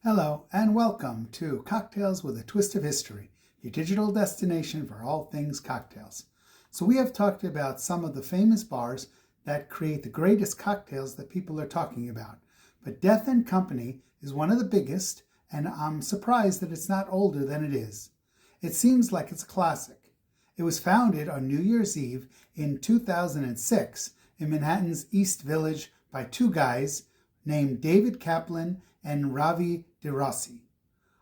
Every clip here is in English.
Hello and welcome to Cocktails with a Twist of History, your digital destination for all things cocktails. So we have talked about some of the famous bars that create the greatest cocktails that people are talking about. But Death and Company is one of the biggest, and I'm surprised that it's not older than it is. It seems like it's a classic. It was founded on New Year's Eve in 2006 in Manhattan's East Village by two guys named David Kaplan and Ravi de Rossi.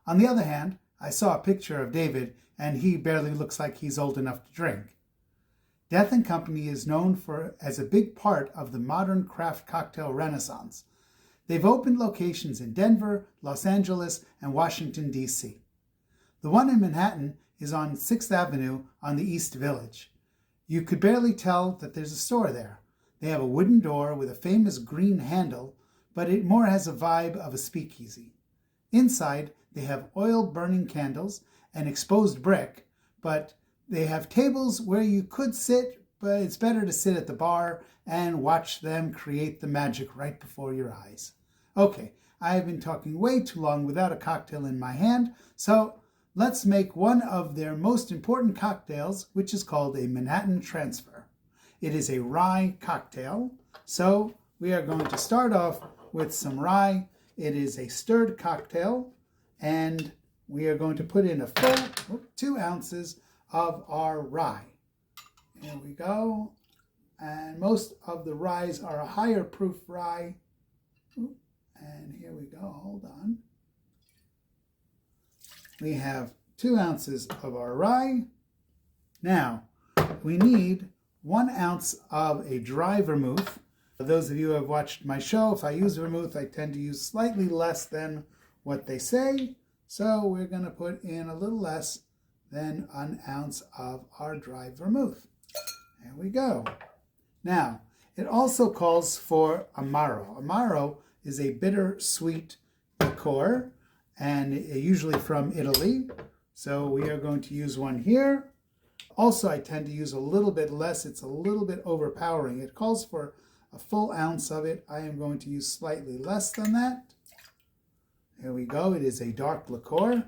On the other hand, I saw a picture of David and he barely looks like he's old enough to drink. Death and Company is known as a big part of the modern craft cocktail renaissance. They've opened locations in Denver, Los Angeles, and Washington, D.C. The one in Manhattan is on 6th Avenue on the East Village. You could barely tell that there's a store there. They have a wooden door with a famous green handle, but it more has a vibe of a speakeasy. Inside, they have oil-burning candles and exposed brick, but they have tables where you could sit, but it's better to sit at the bar and watch them create the magic right before your eyes. Okay, I have been talking way too long without a cocktail in my hand, so let's make one of their most important cocktails, which is called a Manhattan Transfer. It is a rye cocktail, so we are going to start off with some rye. It is a stirred cocktail, and we are going to put in a full 2 ounces of our rye. Here we go. And most of the ryes are a higher proof rye. And here we go. Hold on. We have 2 ounces of our rye. Now, we need 1 ounce of a dry vermouth. For those of you who have watched my show, if I use vermouth, I tend to use slightly less than what they say. So we're going to put in a little less than 1 ounce of our dry vermouth. There we go. Now, it also calls for Amaro. Amaro is a bitter-sweet liqueur, and usually from Italy. So we are going to use one here. Also, I tend to use a little bit less. It's a little bit overpowering. It calls for a full ounce of it. I am going to use slightly less than that. There we go. It is a dark liqueur.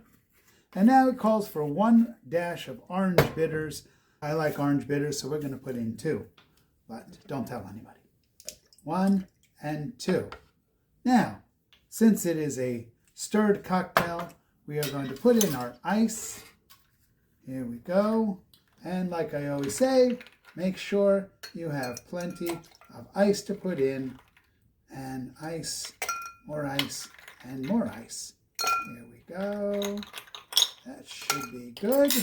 And now it calls for 1 dash of orange bitters. I like orange bitters, so we're going to put in 2. But don't tell anybody. 1 and 2. Now, since it is a stirred cocktail, we are going to put in our ice. Here we go. And like I always say, make sure you have plenty of ice to put in. And ice, and more ice. Here we go. That should be good.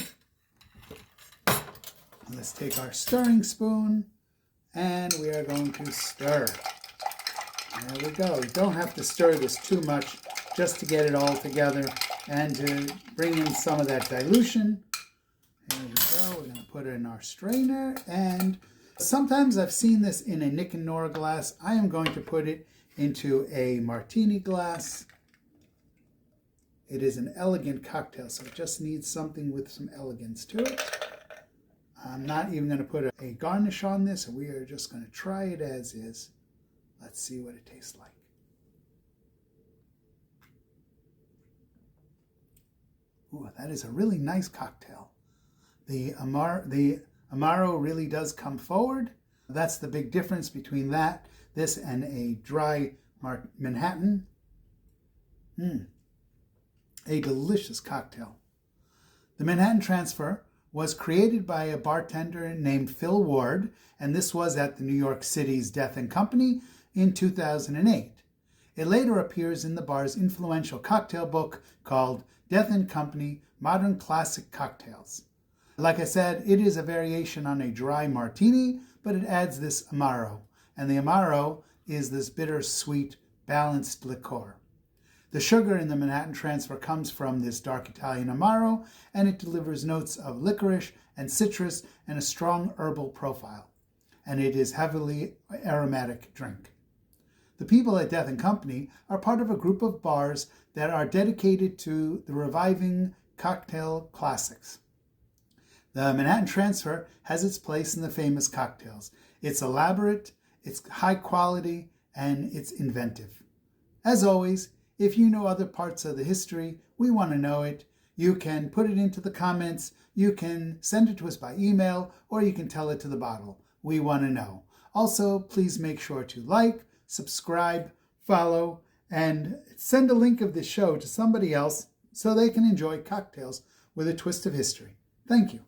Let's take our stirring spoon and we are going to stir. There we go. You don't have to stir this too much, just to get it all together and to bring in some of that dilution. There we go. We're going to put it in our strainer, and sometimes I've seen this in a Nick and Nora glass. I am going to put it into a martini glass. It is an elegant cocktail, so it just needs something with some elegance to it. I'm not even going to put a garnish on this. We are just going to try it as is. Let's see what it tastes like. Ooh, that is a really nice cocktail. The Amaro really does come forward. That's the big difference between this and a dry Manhattan. A delicious cocktail. The Manhattan Transfer was created by a bartender named Phil Ward, and this was at the New York City's Death and Company in 2008. It later appears in the bar's influential cocktail book called Death and Company Modern Classic Cocktails. Like I said, it is a variation on a dry martini, but it adds this Amaro, and the Amaro is this bitter-sweet, balanced liqueur. The sugar in the Manhattan Transfer comes from this dark Italian Amaro, and it delivers notes of licorice and citrus and a strong herbal profile. And it is heavily aromatic drink. The people at Death and Company are part of a group of bars that are dedicated to the reviving cocktail classics. The Manhattan Transfer has its place in the famous cocktails. It's elaborate, it's high quality, and it's inventive. As always, If you know other parts of the history, we want to know it. You can put it into the comments, you can send it to us by email, or you can tell it to the bottle. We want to know. Also, please make sure to like, subscribe, follow, and send a link of this show to somebody else so they can enjoy cocktails with a twist of history. Thank you.